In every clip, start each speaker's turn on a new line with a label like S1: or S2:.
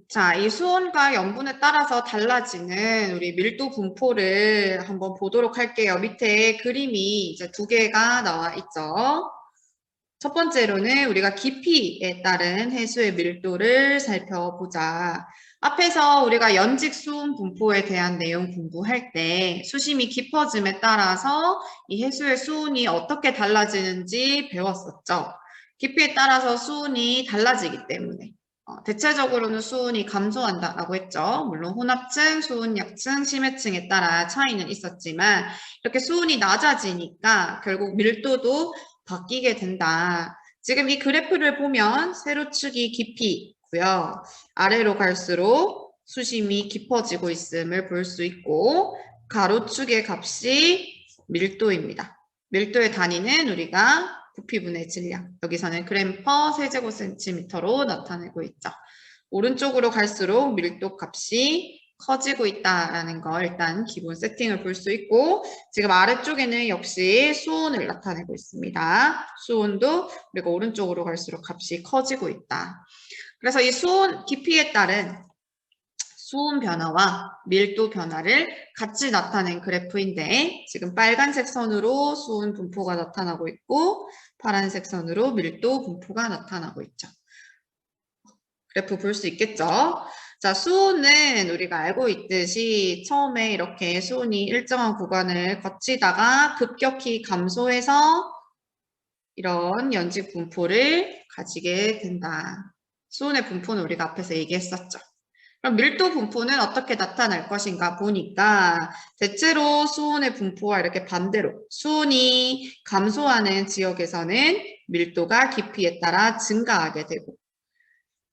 S1: 자, 이 수온과 염분에 따라서 달라지는 우리 밀도 분포를 한번 보도록 할게요. 밑에 그림이 이제 두 개가 나와 있죠. 첫 번째로는 우리가 깊이에 따른 해수의 밀도를 살펴보자. 앞에서 우리가 연직 수온 분포에 대한 내용 공부할 때 수심이 깊어짐에 따라서 이 해수의 수온이 어떻게 달라지는지 배웠었죠. 깊이에 따라서 수온이 달라지기 때문에 대체적으로는 수온이 감소한다라고 했죠. 물론 혼합층, 수온약층, 심해층에 따라 차이는 있었지만 이렇게 수온이 낮아지니까 결국 밀도도 바뀌게 된다. 지금 이 그래프를 보면 세로축이 깊이고요. 아래로 갈수록 수심이 깊어지고 있음을 볼 수 있고 가로축의 값이 밀도입니다. 밀도의 단위는 우리가 부피분의 질량, 여기서는 그램 퍼 세제곱센티미터로 나타내고 있죠. 오른쪽으로 갈수록 밀도 값이 커지고 있다라는 거 일단 기본 세팅을 볼 수 있고 지금 아래쪽에는 역시 수온을 나타내고 있습니다. 수온도 우리가 오른쪽으로 갈수록 값이 커지고 있다. 그래서 이 수온 깊이에 따른 수온 변화와 밀도 변화를 같이 나타낸 그래프인데 지금 빨간색 선으로 수온 분포가 나타나고 있고 파란색 선으로 밀도 분포가 나타나고 있죠. 그래프 볼 수 있겠죠? 자, 수온은 우리가 알고 있듯이 처음에 이렇게 수온이 일정한 구간을 거치다가 급격히 감소해서 이런 연직 분포를 가지게 된다. 수온의 분포는 우리가 앞에서 얘기했었죠. 그럼 밀도 분포는 어떻게 나타날 것인가 보니까 대체로 수온의 분포와 이렇게 반대로 수온이 감소하는 지역에서는 밀도가 깊이에 따라 증가하게 되고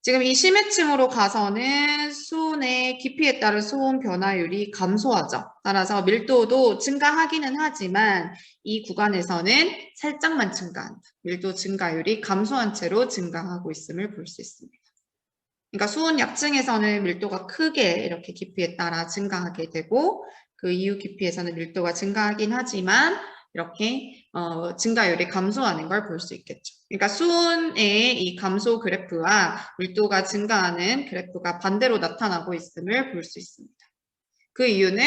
S1: 지금 이 심해층으로 가서는 수온의 깊이에 따른 수온 변화율이 감소하죠. 따라서 밀도도 증가하기는 하지만 이 구간에서는 살짝만 증가한다. 밀도 증가율이 감소한 채로 증가하고 있음을 볼 수 있습니다. 그러니까 수온 약층에서는 밀도가 크게 이렇게 깊이에 따라 증가하게 되고 그 이후 깊이에서는 밀도가 증가하긴 하지만 이렇게 증가율이 감소하는 걸 볼 수 있겠죠. 그러니까 수온의 이 감소 그래프와 밀도가 증가하는 그래프가 반대로 나타나고 있음을 볼 수 있습니다. 그 이유는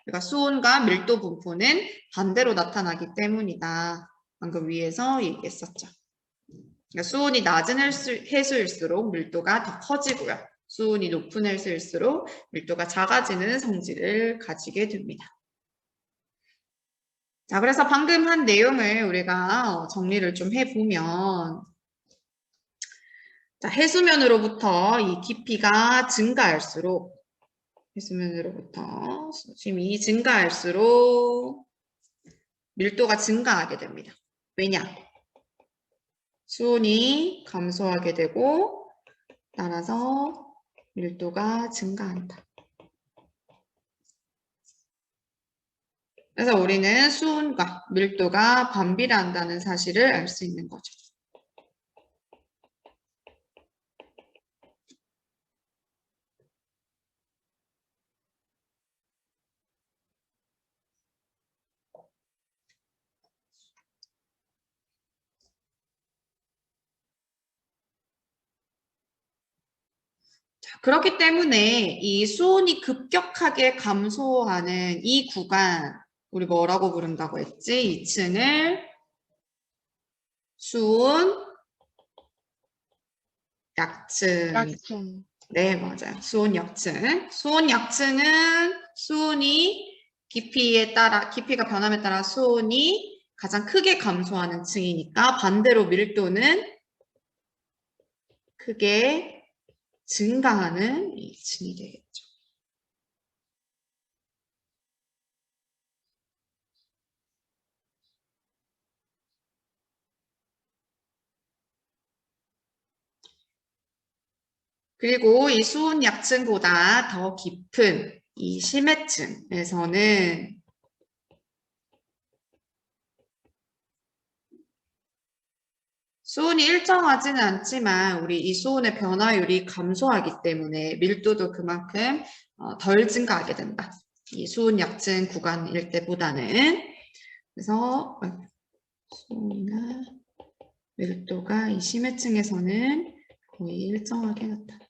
S1: 우리가 수온과 밀도 분포는 반대로 나타나기 때문이다. 방금 위에서 얘기했었죠. 그러니까 수온이 낮은 해수일수록 밀도가 더 커지고요. 수온이 높은 해수일수록 밀도가 작아지는 성질을 가지게 됩니다. 자, 그래서 방금 한 내용을 우리가 정리를 좀 해보면 자, 해수면으로부터 이 깊이가 증가할수록 해수면으로부터 수심이 증가할수록 밀도가 증가하게 됩니다. 왜냐? 수온이 감소하게 되고 따라서 밀도가 증가한다. 그래서 우리는 수온과 밀도가 반비례한다는 사실을 알 수 있는 거죠. 자, 그렇기 때문에 이 수온이 급격하게 감소하는 이 구간, 우리 뭐라고 부른다고 했지? 2층을 수온 약층.
S2: 약층.
S1: 네, 맞아요. 수온 약층. 수온 약층은 수온이 깊이가 변함에 따라 수온이 가장 크게 감소하는 층이니까 반대로 밀도는 크게 증가하는 이 층이 되겠죠. 그리고 이 수온 약층보다 더 깊은 이 심해층에서는 수온이 일정하지는 않지만 우리 이 수온의 변화율이 감소하기 때문에 밀도도 그만큼 덜 증가하게 된다. 이 수온 약층 구간일 때보다는. 그래서 수온이나 밀도가 이 심해층에서는 거의 일정하게 나타난다.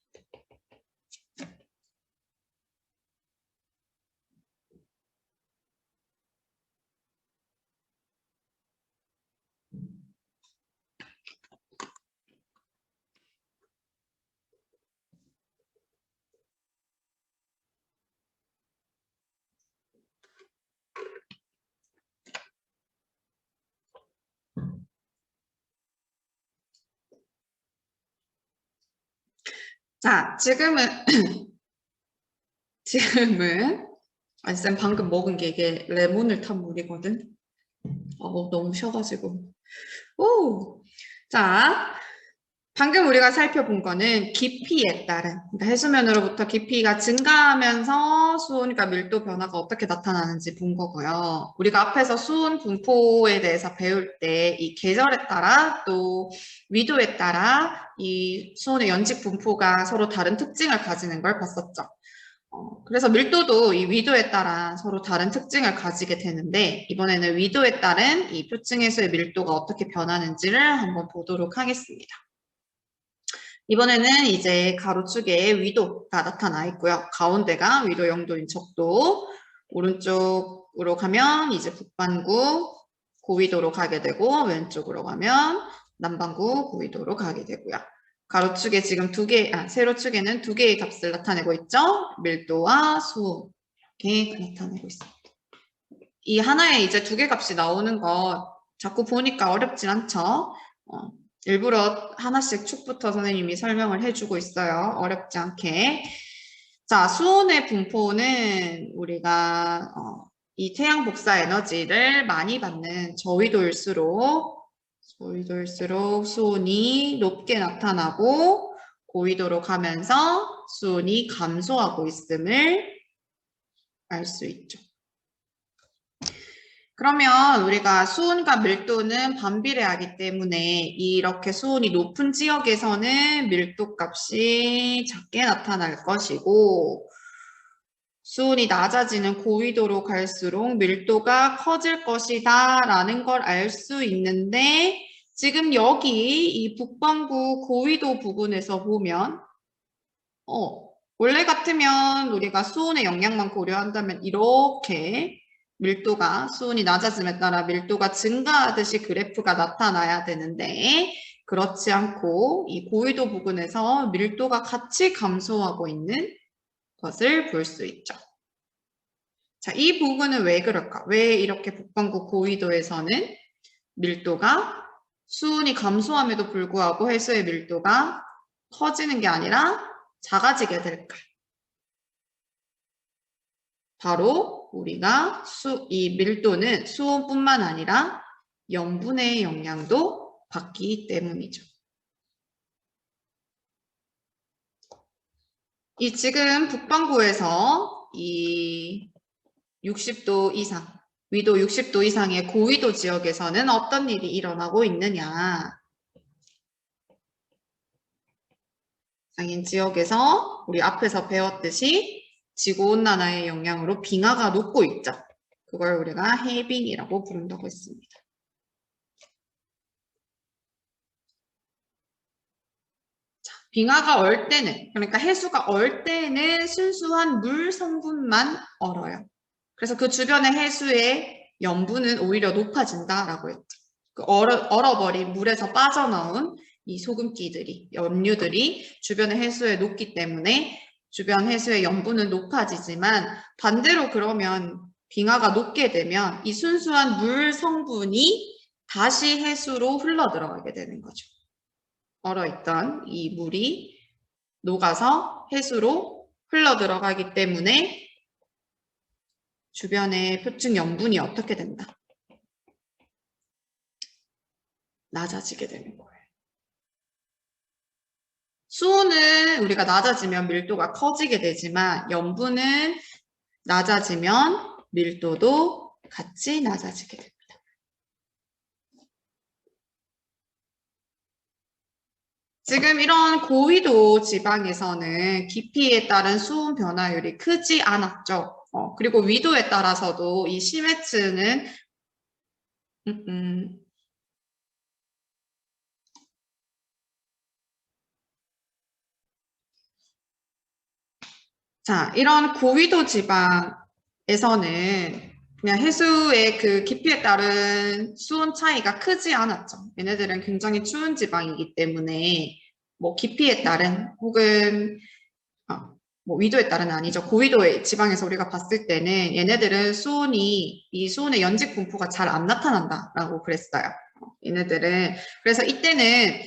S1: 자, 지금은, 아니, 쌤 방금 먹은 게 이게 레몬을 탄 물이거든? 너무 쉬어가지고. 오! 자, 방금 우리가 살펴본 거는 깊이에 따른, 그러니까 해수면으로부터 깊이가 증가하면서 수온과 밀도 변화가 어떻게 나타나는지 본 거고요. 우리가 앞에서 수온 분포에 대해서 배울 때 이 계절에 따라 또 위도에 따라 이 수온의 연직 분포가 서로 다른 특징을 가지는 걸 봤었죠. 그래서 밀도도 이 위도에 따라 서로 다른 특징을 가지게 되는데 이번에는 위도에 따른 이 표층해수의 밀도가 어떻게 변하는지를 한번 보도록 하겠습니다. 이번에는 이제 가로축에 위도가 나타나 있고요. 가운데가 위도 0도인 적도, 오른쪽으로 가면 이제 북반구 고위도로 가게 되고 왼쪽으로 가면 남반구 고위도로 가게 되고요. 가로축에 지금 세로축에는 두 개의 값을 나타내고 있죠. 밀도와 수온 이렇게 나타내고 있습니다. 이 하나에 이제 두 개 값이 나오는 거 자꾸 보니까 어렵진 않죠. 일부러 하나씩 축부터 선생님이 설명을 해주고 있어요. 어렵지 않게. 자, 수온의 분포는 우리가 이 태양 복사 에너지를 많이 받는 저위도일수록 수온이 높게 나타나고 고위도로 가면서 수온이 감소하고 있음을 알 수 있죠. 그러면 우리가 수온과 밀도는 반비례하기 때문에 이렇게 수온이 높은 지역에서는 밀도 값이 작게 나타날 것이고 수온이 낮아지는 고위도로 갈수록 밀도가 커질 것이다 라는 걸 알 수 있는데 지금 여기 이 북반구 고위도 부분에서 보면 원래 같으면 우리가 수온의 영향만 고려한다면 이렇게 밀도가 수온이 낮아짐에 따라 밀도가 증가하듯이 그래프가 나타나야 되는데 그렇지 않고 이 고위도 부분에서 밀도가 같이 감소하고 있는 것을 볼 수 있죠. 자, 이 부분은 왜 그럴까? 왜 이렇게 북반구 고위도에서는 밀도가 수온이 감소함에도 불구하고 해수의 밀도가 커지는 게 아니라 작아지게 될까? 바로 우리가 이 밀도는 수온뿐만 아니라 염분의 영향도 받기 때문이죠. 이 지금 북반구에서 이 60도 이상, 위도 60도 이상의 고위도 지역에서는 어떤 일이 일어나고 있느냐. 상인 지역에서 우리 앞에서 배웠듯이 지구온난화의 영향으로 빙하가 녹고 있죠. 그걸 우리가 해빙이라고 부른다고 했습니다. 자, 빙하가 얼 때는, 그러니까 해수가 얼 때는 순수한 물 성분만 얼어요. 그래서 그 주변의 해수의 염분은 오히려 높아진다라고 했죠. 그 얼어버린 물에서 빠져나온 이 소금기들이, 염류들이 주변의 해수에 녹기 때문에 주변 해수의 염분은 높아지지만 반대로 그러면 빙하가 녹게 되면 이 순수한 물 성분이 다시 해수로 흘러 들어가게 되는 거죠. 얼어있던 이 물이 녹아서 해수로 흘러 들어가기 때문에 주변의 표층 염분이 어떻게 된다? 낮아지게 되는 거예요. 수온은 우리가 낮아지면 밀도가 커지게 되지만 염분은 낮아지면 밀도도 같이 낮아지게 됩니다. 지금 이런 고위도 지방에서는 깊이에 따른 수온 변화율이 크지 않았죠. 그리고 위도에 따라서도 이 심해층은 자, 이런 고위도 지방에서는 그냥 해수의 그 깊이에 따른 수온 차이가 크지 않았죠. 얘네들은 굉장히 추운 지방이기 때문에 뭐 깊이에 따른 혹은 뭐 위도에 따른 아니죠. 고위도의 지방에서 우리가 봤을 때는 얘네들은 이 수온의 연직 분포가 잘 안 나타난다라고 그랬어요. 얘네들은 그래서 이때는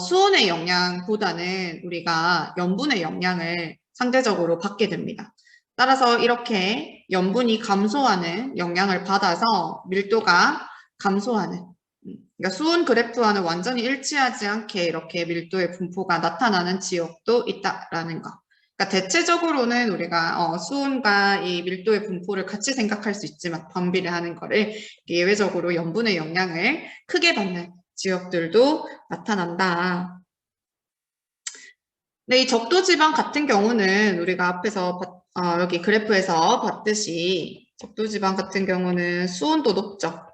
S1: 수온의 영향보다는 우리가 염분의 영향을 상대적으로 받게 됩니다. 따라서 이렇게 염분이 감소하는 영향을 받아서 밀도가 감소하는, 그러니까 수온 그래프와는 완전히 일치하지 않게 이렇게 밀도의 분포가 나타나는 지역도 있다라는 거. 그러니까 대체적으로는 우리가 수온과 이 밀도의 분포를 같이 생각할 수 있지만 반비례 하는 거를 예외적으로 염분의 영향을 크게 받는 지역들도 나타난다. 네, 이 적도지방 같은 경우는 우리가 앞에서 여기 그래프에서 봤듯이 적도지방 같은 경우는 수온도 높죠.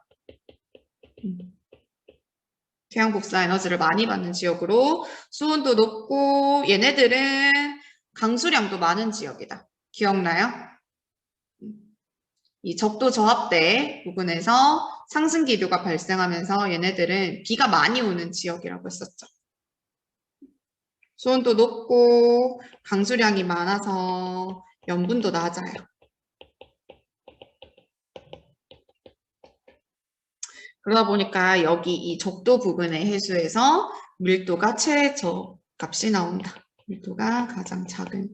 S1: 태양 복사 에너지를 많이 받는 지역으로 수온도 높고 얘네들은 강수량도 많은 지역이다. 기억나요? 이 적도 저압대 부근에서 상승 기류가 발생하면서 얘네들은 비가 많이 오는 지역이라고 했었죠. 수온도 높고 강수량이 많아서 염분도 낮아요. 그러다 보니까 여기 이 적도 부근의 해수에서 밀도가 최저 값이 나온다. 밀도가 가장 작은.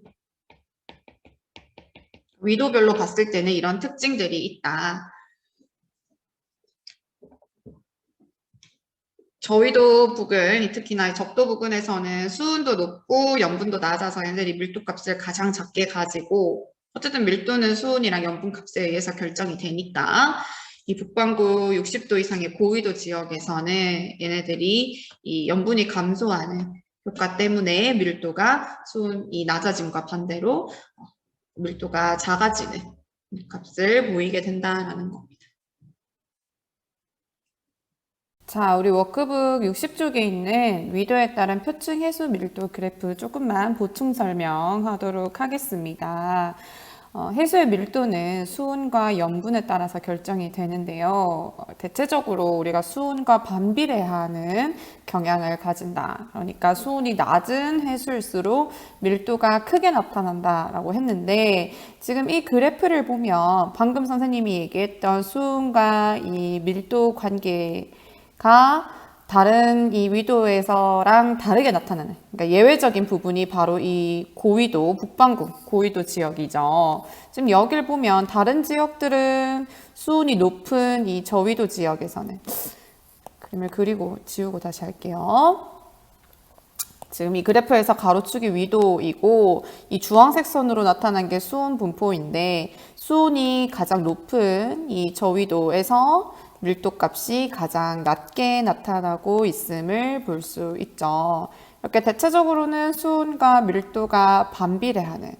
S1: 위도별로 봤을 때는 이런 특징들이 있다. 저위도 부근, 특히나 적도 부근에서는 수온도 높고 염분도 낮아서 얘네들이 밀도 값을 가장 작게 가지고, 어쨌든 밀도는 수온이랑 염분 값에 의해서 결정이 되니까 이 북반구 60도 이상의 고위도 지역에서는 얘네들이 이 염분이 감소하는 효과 때문에 밀도가 수온이 낮아짐과 반대로 밀도가 작아지는 값을 보이게 된다라는 겁니다.
S2: 자, 우리 워크북 60쪽에 있는 위도에 따른 표층 해수 밀도 그래프 조금만 보충 설명하도록 하겠습니다. 해수의 밀도는 수온과 염분에 따라서 결정이 되는데요. 대체적으로 우리가 수온과 반비례하는 경향을 가진다. 그러니까 수온이 낮은 해수일수록 밀도가 크게 나타난다라고 했는데, 지금 이 그래프를 보면 방금 선생님이 얘기했던 수온과 이 밀도 관계가 다른 이 위도에서랑 다르게 나타나는, 그러니까 예외적인 부분이 바로 이 고위도, 북반구 고위도 지역이죠. 지금 여기를 보면 다른 지역들은 수온이 높은 이 저위도 지역에서는, 그림을 그리고 지우고 다시 할게요. 지금 이 그래프에서 가로축이 위도이고 이 주황색 선으로 나타난 게 수온 분포인데, 수온이 가장 높은 이 저위도에서 밀도값이 가장 낮게 나타나고 있음을 볼 수 있죠. 이렇게 대체적으로는 수온과 밀도가 반비례하는,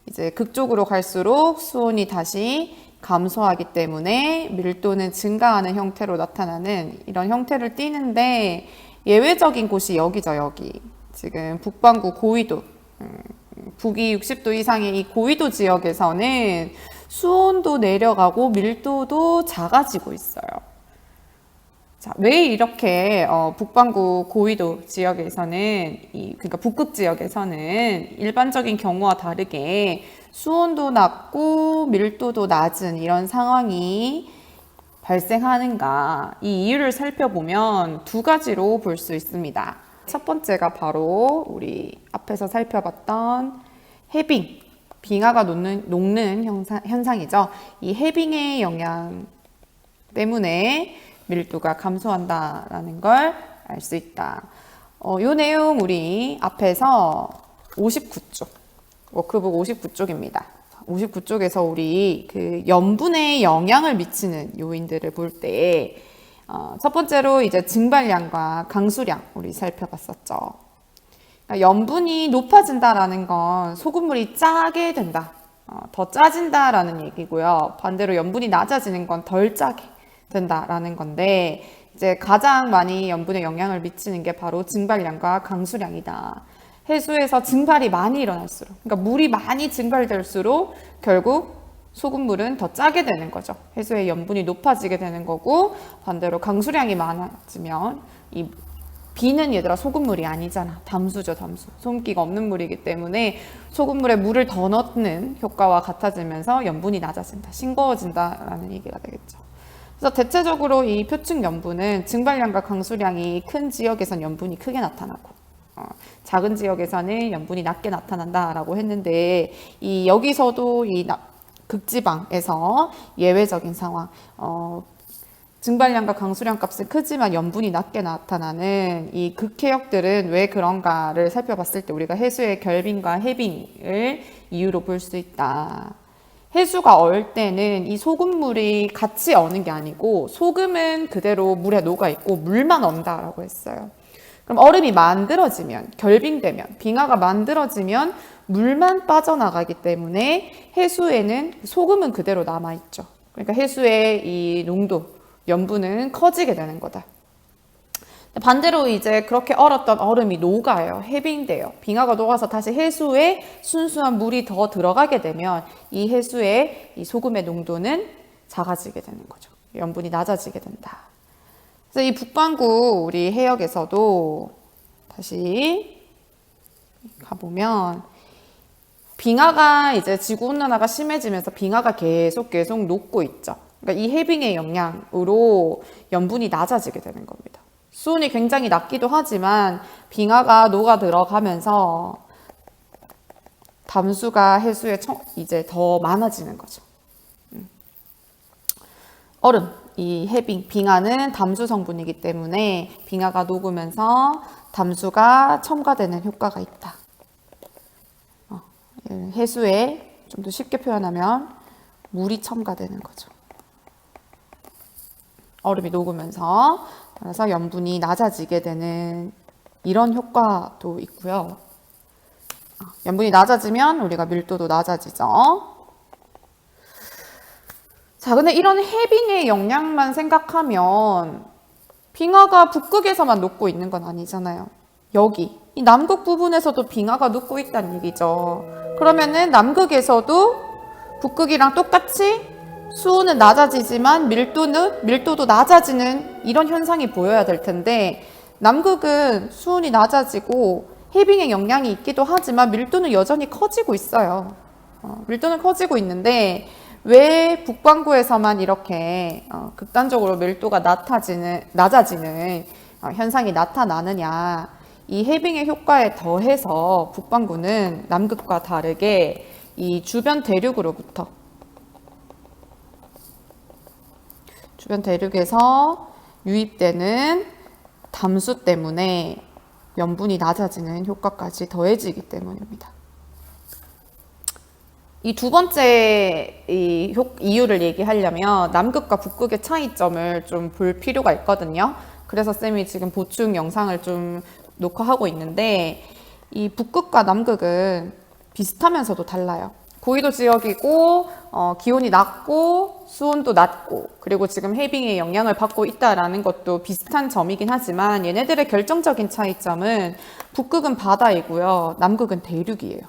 S2: 이제 극쪽으로 갈수록 수온이 다시 감소하기 때문에 밀도는 증가하는 형태로 나타나는 이런 형태를 띠는데, 예외적인 곳이 여기죠. 여기 지금 북반구 고위도, 북위 60도 이상의 이 고위도 지역에서는 수온도 내려가고 밀도도 작아지고 있어요. 자, 왜 이렇게 북반구 고위도 지역에서는, 그러니까 북극 지역에서는 일반적인 경우와 다르게 수온도 낮고 밀도도 낮은 이런 상황이 발생하는가? 이 이유를 살펴보면 두 가지로 볼 수 있습니다. 첫 번째가 바로 우리 앞에서 살펴봤던 해빙, 빙하가 녹는 현상이죠. 이 해빙의 영향 때문에 밀도가 감소한다라는 걸 알 수 있다. 요 내용 우리 앞에서 59쪽, 워크북 59쪽입니다. 59쪽에서 우리 그 염분에 영향을 미치는 요인들을 볼 때, 첫 번째로 이제 증발량과 강수량 우리 살펴봤었죠. 그러니까 염분이 높아진다라는 건 소금물이 짜게 된다, 더 짜진다라는 얘기고요. 반대로 염분이 낮아지는 건 덜 짜게 된다라는 건데, 이제 가장 많이 염분에 영향을 미치는 게 바로 증발량과 강수량이다. 해수에서 증발이 많이 일어날수록, 그러니까 물이 많이 증발될수록 결국 소금물은 더 짜게 되는 거죠. 해수의 염분이 높아지게 되는 거고, 반대로 강수량이 많아지면, 이 비는 얘들아 소금물이 아니잖아. 담수죠, 담수. 소금기가 없는 물이기 때문에 소금물에 물을 더 넣는 효과와 같아지면서 염분이 낮아진다, 싱거워진다라는 얘기가 되겠죠. 그래서 대체적으로 이 표층 염분은 증발량과 강수량이 큰 지역에선 염분이 크게 나타나고 작은 지역에서는 염분이 낮게 나타난다라고 했는데 이 여기서도 이 극지방에서 예외적인 상황 증발량과 강수량 값은 크지만 염분이 낮게 나타나는 이 극해역들은 왜 그런가를 살펴봤을 때 우리가 해수의 결빙과 해빙을 이유로 볼 수 있다. 해수가 얼 때는 이 소금물이 같이 어는 게 아니고 소금은 그대로 물에 녹아있고 물만 언다라고 했어요. 그럼 얼음이 만들어지면, 결빙되면, 빙하가 만들어지면 물만 빠져나가기 때문에 해수에는 소금은 그대로 남아있죠. 그러니까 해수의 이 농도, 염분은 커지게 되는 거다. 반대로 이제 그렇게 얼었던 얼음이 녹아요. 해빙돼요. 빙하가 녹아서 다시 해수에 순수한 물이 더 들어가게 되면 이 해수의 이 소금의 농도는 작아지게 되는 거죠. 염분이 낮아지게 된다. 그래서 이 북반구 우리 해역에서도 다시 가보면 빙하가 이제 지구온난화가 심해지면서 빙하가 계속 녹고 있죠. 그러니까 이 해빙의 영향으로 염분이 낮아지게 되는 겁니다. 수온이 굉장히 낮기도 하지만 빙하가 녹아 들어가면서 담수가 해수에 이제 더 많아지는 거죠. 얼음, 이 해빙, 빙하는 담수 성분이기 때문에 빙하가 녹으면서 담수가 첨가되는 효과가 있다. 해수에 좀 더 쉽게 표현하면 물이 첨가되는 거죠. 얼음이 녹으면서 그래서 염분이 낮아지게 되는 이런 효과도 있고요. 염분이 낮아지면 우리가 밀도도 낮아지죠. 자, 근데 이런 해빙의 영향만 생각하면 빙하가 북극에서만 녹고 있는 건 아니잖아요. 여기 이 남극 부분에서도 빙하가 녹고 있다는 얘기죠. 그러면은 남극에서도 북극이랑 똑같이 수온은 낮아지지만 밀도도 낮아지는 이런 현상이 보여야 될 텐데 남극은 수온이 낮아지고 해빙의 영향이 있기도 하지만 밀도는 여전히 커지고 있어요. 밀도는 커지고 있는데 왜 북반구에서만 이렇게 극단적으로 밀도가 낮아지는 현상이 나타나느냐. 이 해빙의 효과에 더해서 북반구는 남극과 다르게 이 주변 대륙에서 유입되는 담수 때문에 염분이 낮아지는 효과까지 더해지기 때문입니다. 이 두 번째 이유를 얘기하려면 남극과 북극의 차이점을 좀 볼 필요가 있거든요. 그래서 쌤이 지금 보충 영상을 좀 녹화하고 있는데 이 북극과 남극은 비슷하면서도 달라요. 고緯도 지역이고 기온이 낮고 수온도 낮고 그리고 지금 해빙의 영향을 받고 있다라는 것도 비슷한 점이긴 하지만 얘네들의 결정적인 차이점은 북극은 바다이고요. 남극은 대륙이에요.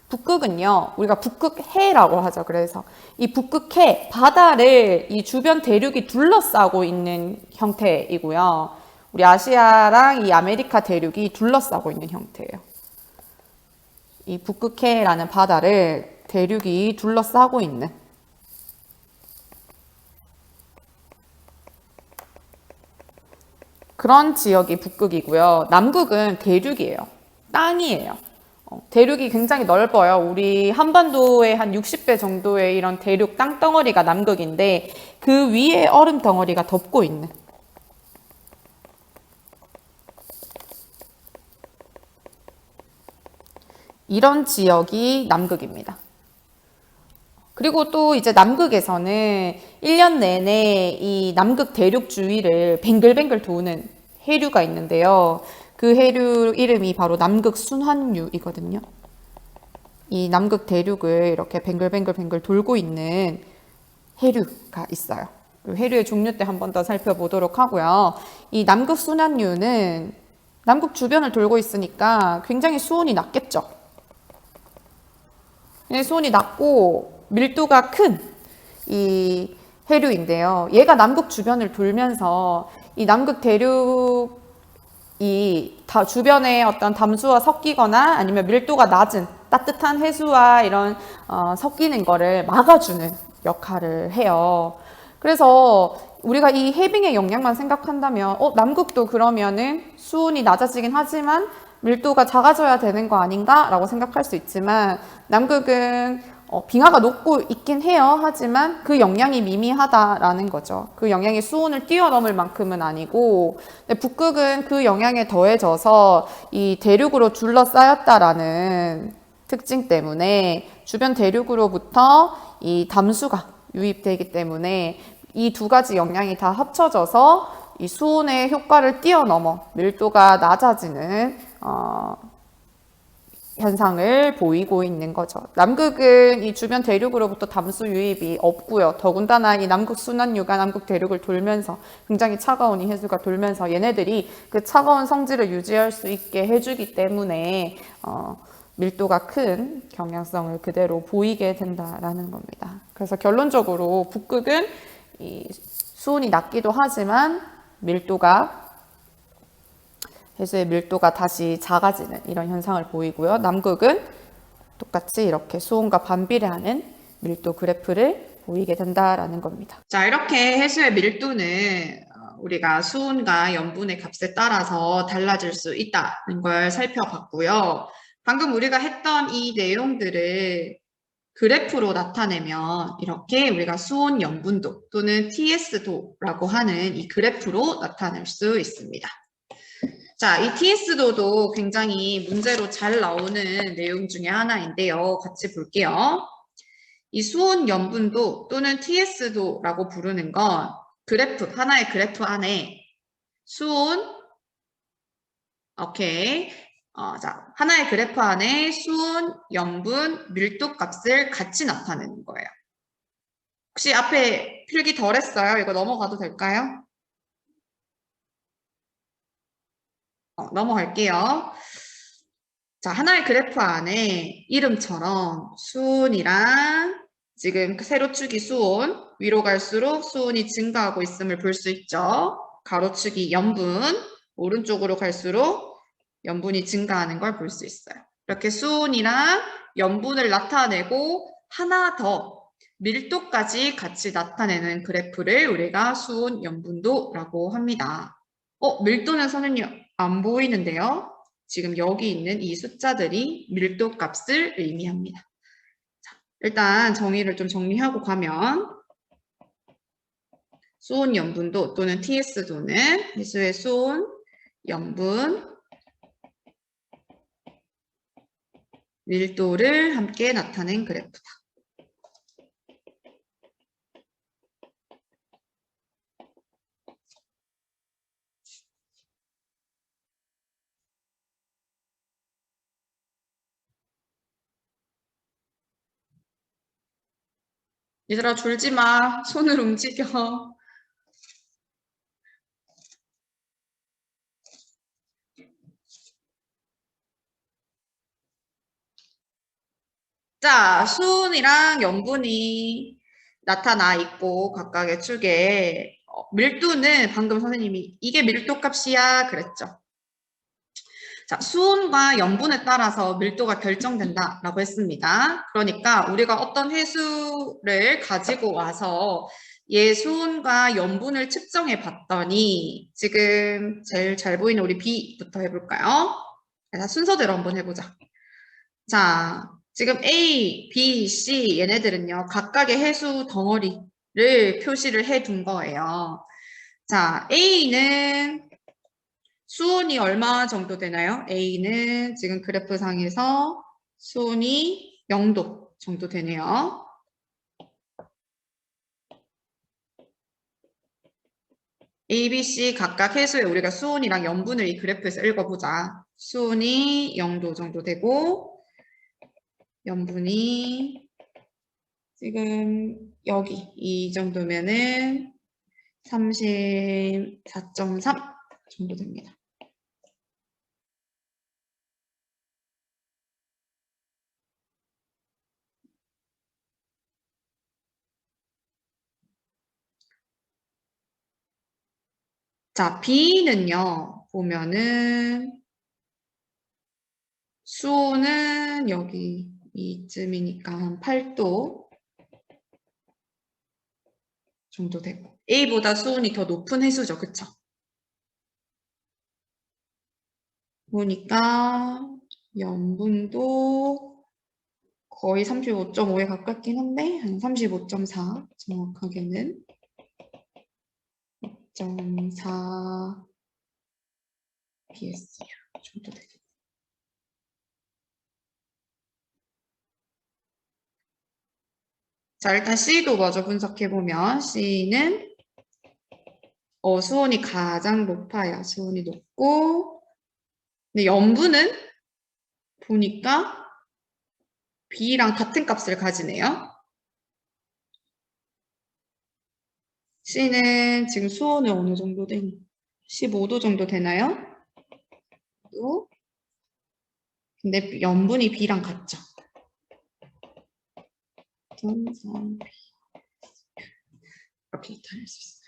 S2: 북극은요, 우리가 북극해라고 하죠. 그래서 이 북극해, 바다를 이 주변 대륙이 둘러싸고 있는 형태이고요. 우리 아시아랑 이 아메리카 대륙이 둘러싸고 있는 형태예요. 이 북극해라는 바다를 대륙이 둘러싸고 있는 그런 지역이 북극이고요. 남극은 대륙이에요. 땅이에요. 대륙이 굉장히 넓어요. 우리 한반도의 한 60배 정도의 이런 대륙 땅덩어리가 남극인데 그 위에 얼음 덩어리가 덮고 있는 이런 지역이 남극입니다. 그리고 또 이제 남극에서는 1년 내내 이 남극 대륙 주위를 뱅글뱅글 도는 해류가 있는데요. 그 해류 이름이 바로 남극 순환류이거든요. 이 남극 대륙을 이렇게 뱅글뱅글 돌고 있는 해류가 있어요. 그 해류의 종류 때 한 번 더 살펴보도록 하고요. 이 남극 순환류는 남극 주변을 돌고 있으니까 굉장히 수온이 낮겠죠. 수온이 낮고 밀도가 큰 이 해류인데요. 얘가 남극 주변을 돌면서 이 남극 대륙 주변에 어떤 담수와 섞이거나 아니면 밀도가 낮은 따뜻한 해수와 이런 섞이는 거를 막아주는 역할을 해요. 그래서 우리가 이 해빙의 영향만 생각한다면 남극도 그러면은 수온이 낮아지긴 하지만 밀도가 작아져야 되는 거 아닌가? 라고 생각할 수 있지만 남극은 빙하가 녹고 있긴 해요. 하지만 그 영향이 미미하다라는 거죠. 그 영향이 수온을 뛰어넘을 만큼은 아니고, 근데 북극은 그 영향에 더해져서 이 대륙으로 둘러싸였다라는 특징 때문에 주변 대륙으로부터 이 담수가 유입되기 때문에 이 두 가지 영향이 다 합쳐져서 이 수온의 효과를 뛰어넘어 밀도가 낮아지는 현상을 보이고 있는 거죠. 남극은 이 주변 대륙으로부터 담수 유입이 없고요. 더군다나 이 남극 순환류가 남극 대륙을 돌면서 굉장히 차가운 이 해수가 돌면서 얘네들이 그 차가운 성질을 유지할 수 있게 해주기 때문에 밀도가 큰 경향성을 그대로 보이게 된다라는 겁니다. 그래서 결론적으로 북극은 이 수온이 낮기도 하지만 해수의 밀도가 다시 작아지는 이런 현상을 보이고요. 남극은 똑같이 이렇게 수온과 반비례하는 밀도 그래프를 보이게 된다라는 겁니다.
S1: 자, 이렇게 해수의 밀도는 우리가 수온과 염분의 값에 따라서 달라질 수 있다는 걸 살펴봤고요. 방금 우리가 했던 이 내용들을 그래프로 나타내면 이렇게 우리가 수온 염분도 또는 TS도라고 하는 이 그래프로 나타낼 수 있습니다. 자, 이 TS도도 굉장히 문제로 잘 나오는 내용 중에 하나인데요. 같이 볼게요. 이 수온 염분도 또는 TS도라고 부르는 건 하나의 그래프 안에 수온, 오케이. 자, 하나의 그래프 안에 수온, 염분, 밀도 값을 같이 나타내는 거예요. 혹시 앞에 필기 덜 했어요? 이거 넘어가도 될까요? 넘어갈게요. 자, 하나의 그래프 안에 이름처럼 수온이랑 지금 세로축이 수온, 위로 갈수록 수온이 증가하고 있음을 볼 수 있죠. 가로축이 염분, 오른쪽으로 갈수록 염분이 증가하는 걸 볼 수 있어요. 이렇게 수온이랑 염분을 나타내고 하나 더 밀도까지 같이 나타내는 그래프를 우리가 수온 염분도라고 합니다. 밀도는 선생님 안 보이는데요? 지금 여기 있는 이 숫자들이 밀도 값을 의미합니다. 자, 일단 정의를 좀 정리하고 가면 수온 염분도 또는 TS도는 해수의 수온, 염분, 밀도를 함께 나타낸 그래프다. 얘들아 졸지 마. 손을 움직여. 자, 수온이랑 염분이 나타나 있고 각각의 축에 밀도는 방금 선생님이 이게 밀도 값이야 그랬죠. 자, 수온과 염분에 따라서 밀도가 결정된다라고 했습니다. 그러니까 우리가 어떤 해수를 가지고 와서 얘 수온과 염분을 측정해 봤더니 지금 제일 잘 보이는 우리 B부터 해볼까요? 자, 순서대로 한번 해보자. 자, 지금 A, B, C 얘네들은요 각각의 해수 덩어리를 표시를 해 둔 거예요. 자, A는 수온이 얼마 정도 되나요? A는 지금 그래프상에서 수온이 0도 정도 되네요. A, B, C 각각 해수에 우리가 수온이랑 염분을 이 그래프에서 읽어보자. 수온이 0도 정도 되고 염분이 지금 여기 이 정도면은 34.3 정도 됩니다. 자, B는요, 보면은 수온은 여기 이쯤이니까 한 8도. 정도 되고 A보다 수온이 더 높은 해수죠. 그쵸? 보니까 염분도 거의 35.5에 가깝긴 한데 한 35.4 정확하게는 0.4 BSU 정도 되겠네요. 자, 일단 C도 먼저 분석해보면 C는 수온이 가장 높아요. 수온이 높고 근데 염분은 보니까 B랑 같은 값을 가지네요. C는 지금 수온은 어느 정도 되니? 15도 정도 되나요? 또 근데 염분이 B랑 같죠. 이렇게 나타낼 수 있어요.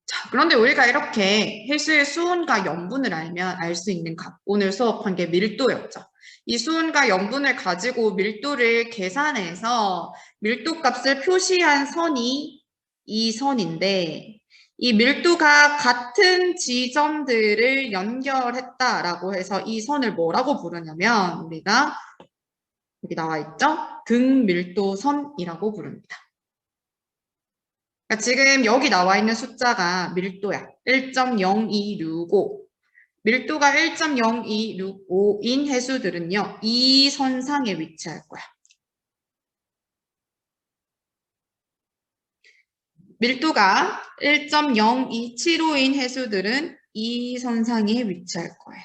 S1: 자, 그런데 우리가 이렇게 해수의 수온과 염분을 알면 알 수 있는 값. 오늘 수업한 게 밀도였죠. 이 수온과 염분을 가지고 밀도를 계산해서 밀도 값을 표시한 선이 이 선인데 이 밀도가 같은 지점들을 연결했다라고 해서 이 선을 뭐라고 부르냐면 우리가 여기 나와 있죠? 등밀도선이라고 부릅니다. 그러니까 지금 여기 나와 있는 숫자가 밀도야. 1.0265. 밀도가 1.0265인 해수들은요. 이 선상에 위치할 거야. 밀도가 1.0275인 해수들은 이 선상에 위치할 거예요.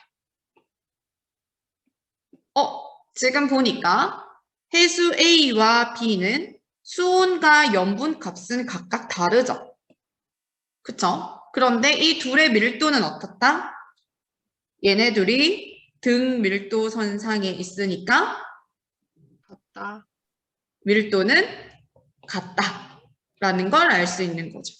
S1: 지금 보니까 해수 A와 B는 수온과 염분 값은 각각 다르죠. 그쵸? 그런데 이 둘의 밀도는 어떻다? 얘네들이 등 밀도 선상에 있으니까 같다. 밀도는 같다라는 걸 알 수 있는 거죠.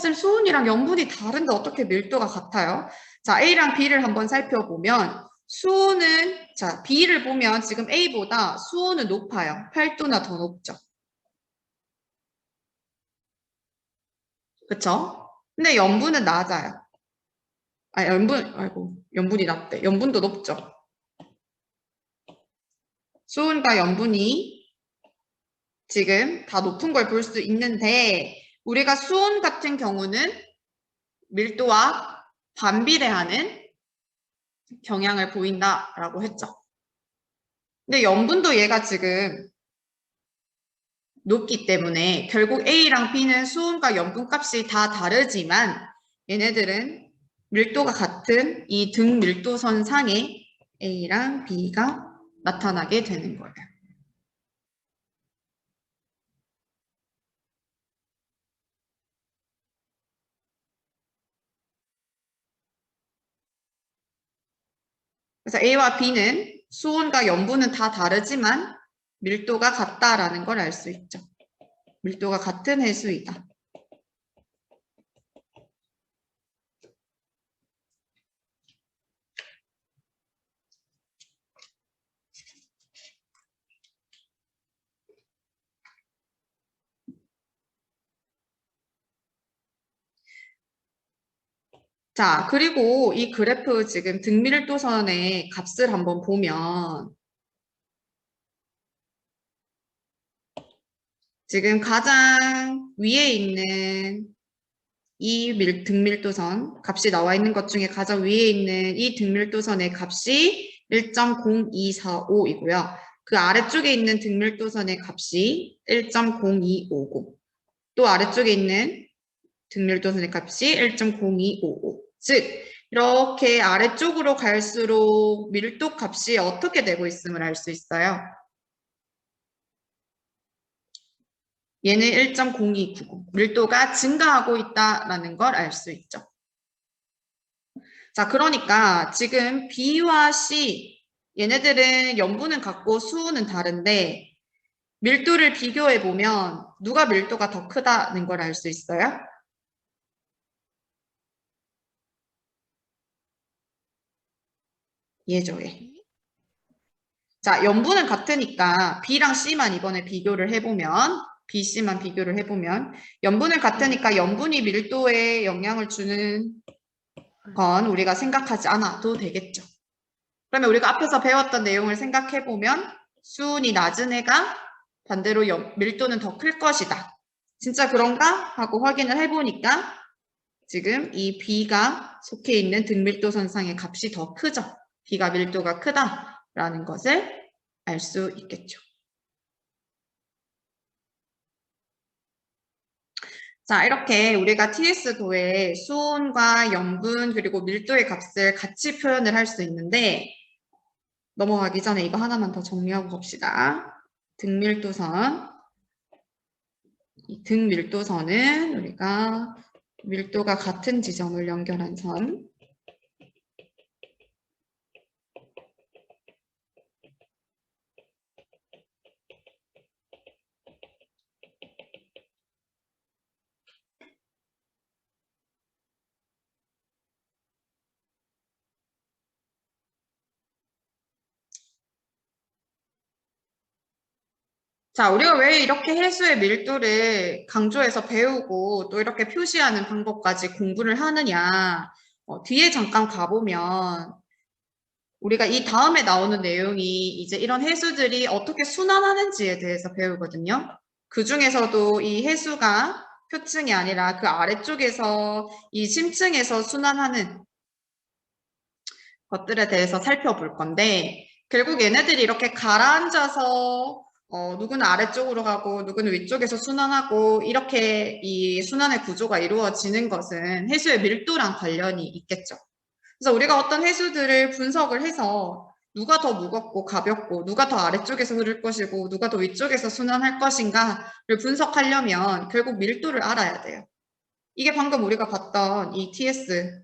S1: 쌤, 수온이랑 염분이 다른데 어떻게 밀도가 같아요? 자, A랑 B를 한번 살펴보면 수온은, 자, B를 보면 지금 A보다 수온은 높아요. 8도나 더 높죠. 그쵸? 근데 염분은 낮아요. 염분이 낮대. 염분도 높죠. 수온과 염분이 지금 다 높은 걸 볼 수 있는데 우리가 수온 같은 경우는 밀도와 반비례하는 경향을 보인다라고 했죠. 근데 염분도 얘가 지금 높기 때문에 결국 A랑 B는 수온과 염분 값이 다 다르지만 얘네들은 밀도가 같은 이 등 밀도선 상에 A랑 B가 나타나게 되는 거예요. 그래서 A와 B는 수온과 염분은 다 다르지만 밀도가 같다라는 걸 알 수 있죠. 밀도가 같은 해수이다. 자, 그리고 이 그래프 지금 등밀도선의 값을 한번 보면 지금 가장 위에 있는 이 등밀도선 값이 나와 있는 것 중에 가장 위에 있는 이 등밀도선의 값이 1.0245이고요. 그 아래쪽에 있는 등밀도선의 값이 1.0250. 또 아래쪽에 있는 등밀도선의 값이 1.0255. 즉 이렇게 아래쪽으로 갈수록 밀도 값이 어떻게 되고 있음을 알 수 있어요. 얘는 1.0299. 밀도가 증가하고 있다는 걸 알 수 있죠. 자, 그러니까 지금 B와 C 얘네들은 염분은 같고 수온은 다른데 밀도를 비교해 보면 누가 밀도가 더 크다는 걸 알 수 있어요? 얘죠, 얘. 자, 염분은 같으니까 B랑 C만 이번에 비교를 해보면 B, C만 비교를 해보면 염분은 같으니까 염분이 밀도에 영향을 주는 건 우리가 생각하지 않아도 되겠죠. 그러면 우리가 앞에서 배웠던 내용을 생각해보면 수온이 낮은 애가 반대로 밀도는 더 클 것이다. 진짜 그런가? 하고 확인을 해보니까 지금 이 B가 속해 있는 등밀도 선상의 값이 더 크죠. B가 밀도가 크다라는 것을 알 수 있겠죠. 자, 이렇게 우리가 TS도의 수온과 염분 그리고 밀도의 값을 같이 표현을 할 수 있는데 넘어가기 전에 이거 하나만 더 정리하고 봅시다. 등밀도선. 이 등밀도선은 우리가 밀도가 같은 지점을 연결한 선. 자, 우리가 왜 이렇게 해수의 밀도를 강조해서 배우고 또 이렇게 표시하는 방법까지 공부를 하느냐. 뒤에 잠깐 가보면 우리가 이 다음에 나오는 내용이 이제 이런 해수들이 어떻게 순환하는지에 대해서 배우거든요. 그 중에서도 이 해수가 표층이 아니라 그 아래쪽에서 이 심층에서 순환하는 것들에 대해서 살펴볼 건데 결국 얘네들이 이렇게 가라앉아서 누구는 아래쪽으로 가고 누구는 위쪽에서 순환하고 이렇게 이 순환의 구조가 이루어지는 것은 해수의 밀도랑 관련이 있겠죠. 그래서 우리가 어떤 해수들을 분석을 해서 누가 더 무겁고 가볍고 누가 더 아래쪽에서 흐를 것이고 누가 더 위쪽에서 순환할 것인가를 분석하려면 결국 밀도를 알아야 돼요. 이게 방금 우리가 봤던 이 TS도죠.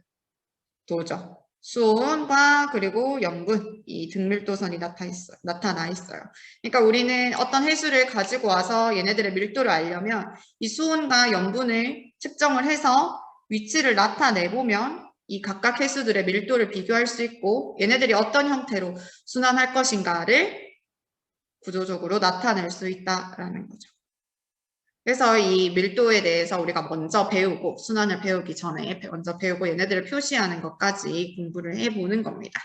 S1: 수온과 그리고 염분, 이 등밀도선이 나타나 있어요. 그러니까 우리는 어떤 해수를 가지고 와서 얘네들의 밀도를 알려면 이 수온과 염분을 측정을 해서 위치를 나타내보면 이 각각 해수들의 밀도를 비교할 수 있고 얘네들이 어떤 형태로 순환할 것인가를 구조적으로 나타낼 수 있다라는 거죠. 그래서 이 밀도에 대해서 우리가 먼저 배우고 순환을 배우기 전에 먼저 배우고 얘네들을 표시하는 것까지 공부를 해보는 겁니다.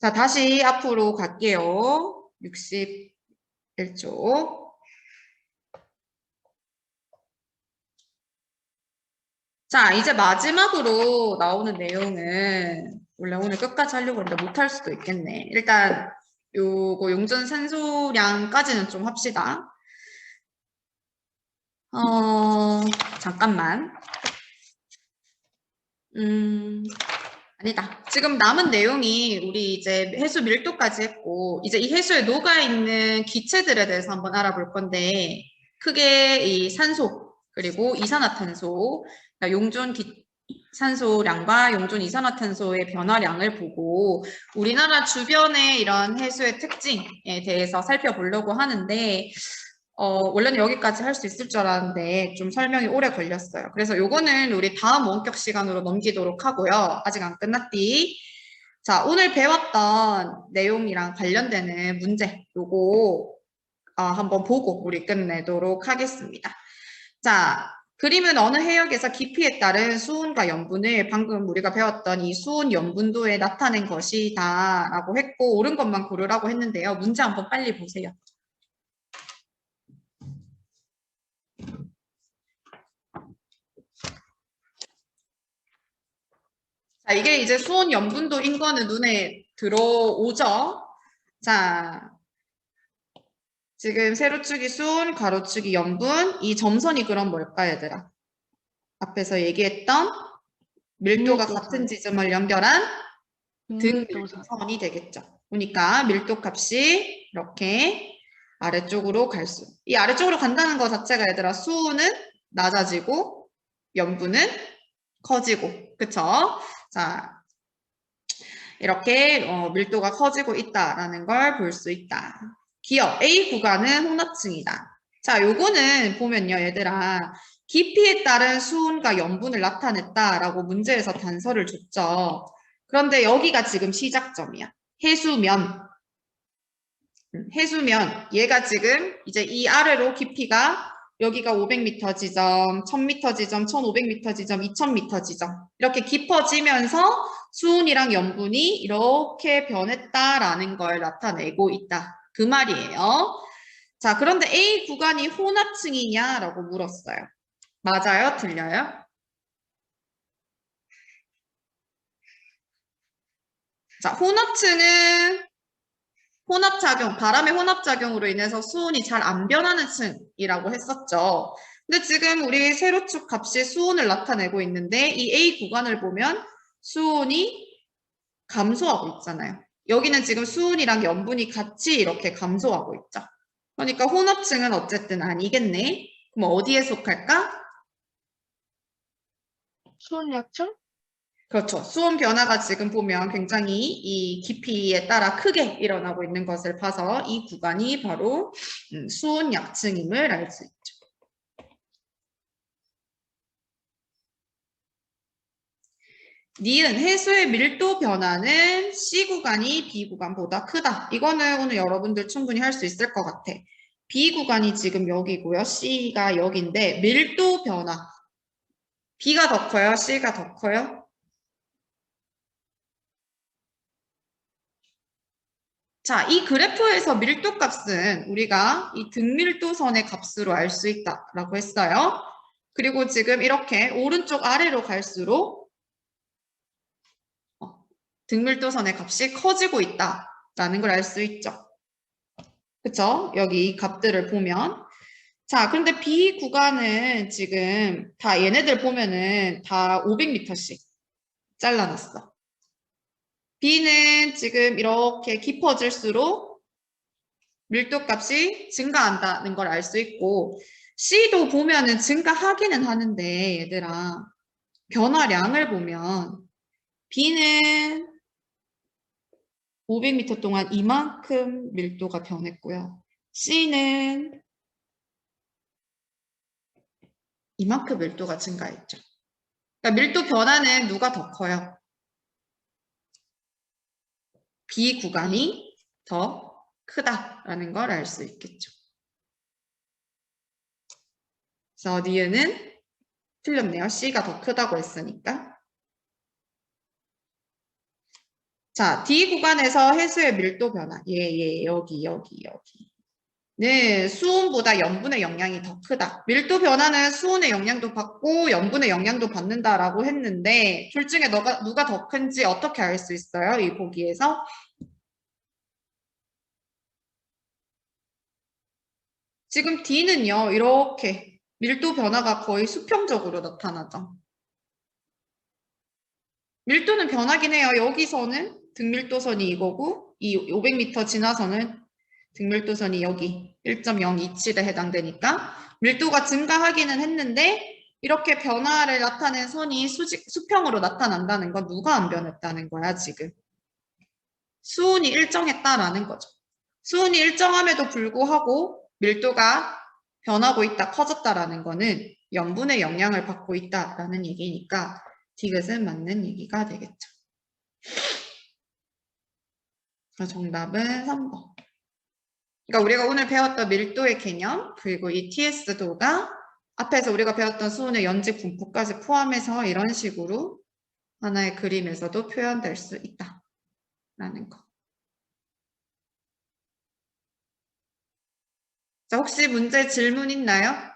S1: 자, 다시 앞으로 갈게요. 61쪽. 자, 이제 마지막으로 나오는 내용은 원래 오늘 끝까지 하려고 했는데 못할 수도 있겠네. 일단 요거 용존 산소량까지는 좀 합시다. 잠깐만. 아니다. 지금 남은 내용이 우리 이제 해수 밀도까지 했고, 이제 이 해수에 녹아있는 기체들에 대해서 한번 알아볼 건데, 크게 이 산소, 그리고 이산화탄소, 그러니까 용존 산소량과 용존 이산화탄소의 변화량을 보고, 우리나라 주변의 이런 해수의 특징에 대해서 살펴보려고 하는데, 원래는 여기까지 할 수 있을 줄 알았는데 좀 설명이 오래 걸렸어요. 그래서 요거는 우리 다음 원격 시간으로 넘기도록 하고요. 아직 안 끝났디. 자, 오늘 배웠던 내용이랑 관련되는 문제 요거 한번 보고 우리 끝내도록 하겠습니다. 자, 그림은 어느 해역에서 깊이에 따른 수온과 염분을 방금 우리가 배웠던 이 수온 염분도에 나타낸 것이다 라고 했고 옳은 것만 고르라고 했는데요. 문제 한번 빨리 보세요. 자, 이게 이제 수온 염분도인 거는 눈에 들어오죠? 자, 지금 세로축이 수온, 가로축이 염분, 이 점선이 그럼 뭘까, 얘들아? 앞에서 얘기했던 밀도가 같은 지점을 연결한 등밀도선이 되겠죠. 그러니까 밀도 값이 이렇게 아래쪽으로 이 아래쪽으로 간다는 것 자체가 얘들아 수온은 낮아지고 염분은 커지고, 그쵸? 자, 이렇게 밀도가 커지고 있다라는 걸 볼 수 있다. 기억 A 구간은 홍합층이다. 자, 요거는 보면요, 얘들아. 깊이에 따른 수온과 염분을 나타냈다라고 문제에서 단서를 줬죠. 그런데 여기가 지금 시작점이야. 해수면. 해수면. 얘가 지금 이제 이 아래로 깊이가 여기가 500m 지점, 1000m 지점, 1500m 지점, 2000m 지점. 이렇게 깊어지면서 수온이랑 염분이 이렇게 변했다라는 걸 나타내고 있다. 그 말이에요. 자, 그런데 A 구간이 혼합층이냐라고 물었어요. 맞아요? 틀려요? 자, 혼합층은 혼합작용, 바람의 혼합작용으로 인해서 수온이 잘 안 변하는 층이라고 했었죠. 근데 지금 우리 세로축 값이 수온을 나타내고 있는데 이 A 구간을 보면 수온이 감소하고 있잖아요. 여기는 지금 수온이랑 염분이 같이 이렇게 감소하고 있죠. 그러니까 혼합층은 어쨌든 아니겠네. 그럼 어디에 속할까?
S3: 수온약층?
S1: 그렇죠. 수온 변화가 지금 보면 굉장히 이 깊이에 따라 크게 일어나고 있는 것을 봐서 이 구간이 바로 수온 약층임을 알 수 있죠. 니은 해수의 밀도 변화는 C 구간이 B 구간보다 크다. 이거는 오늘 여러분들 충분히 할 수 있을 것 같아. B 구간이 지금 여기고요. C가 여기인데 밀도 변화. B가 더 커요? C가 더 커요? 자, 이 그래프에서 밀도 값은 우리가 이 등밀도선의 값으로 알 수 있다라고 했어요. 그리고 지금 이렇게 오른쪽 아래로 갈수록 등밀도선의 값이 커지고 있다라는 걸 알 수 있죠. 그쵸? 여기 이 값들을 보면. 자, 그런데 B 구간은 지금 다 얘네들 보면은 다 500m씩 잘라놨어. B는 지금 이렇게 깊어질수록 밀도값이 증가한다는 걸 알 수 있고 C도 보면은 증가하기는 하는데 얘들아 변화량을 보면 B는 500m 동안 이만큼 밀도가 변했고요. C는 이만큼 밀도가 증가했죠. 그러니까 밀도 변화는 누가 더 커요? B 구간이 더 크다라는 걸 알 수 있겠죠. 그래서 니은은 틀렸네요. C가 더 크다고 했으니까. 자, D 구간에서 해수의 밀도 변화. 여기. 네, 수온보다 염분의 영향이 더 크다. 밀도 변화는 수온의 영향도 받고 염분의 영향도 받는다라고 했는데 둘 중에 누가 더 큰지 어떻게 알 수 있어요? 이 보기에서. 지금 D는요, 이렇게 밀도 변화가 거의 수평적으로 나타나죠. 밀도는 변하긴 해요. 여기서는 등밀도선이 이거고 이 500m 지나서는 등밀도선이 여기 1.027에 해당되니까 밀도가 증가하기는 했는데 이렇게 변화를 나타낸 선이 수평으로 나타난다는 건 누가 안 변했다는 거야 지금. 수온이 일정했다라는 거죠. 수온이 일정함에도 불구하고 밀도가 변하고 있다, 커졌다라는 거는 염분의 영향을 받고 있다라는 얘기니까 디귿은 맞는 얘기가 되겠죠. 정답은 3번. 그러니까 우리가 오늘 배웠던 밀도의 개념 그리고 이 TS도가 앞에서 우리가 배웠던 수온의 연직 분포까지 포함해서 이런 식으로 하나의 그림에서도 표현될 수 있다라는 거. 자, 혹시 문제 질문 있나요?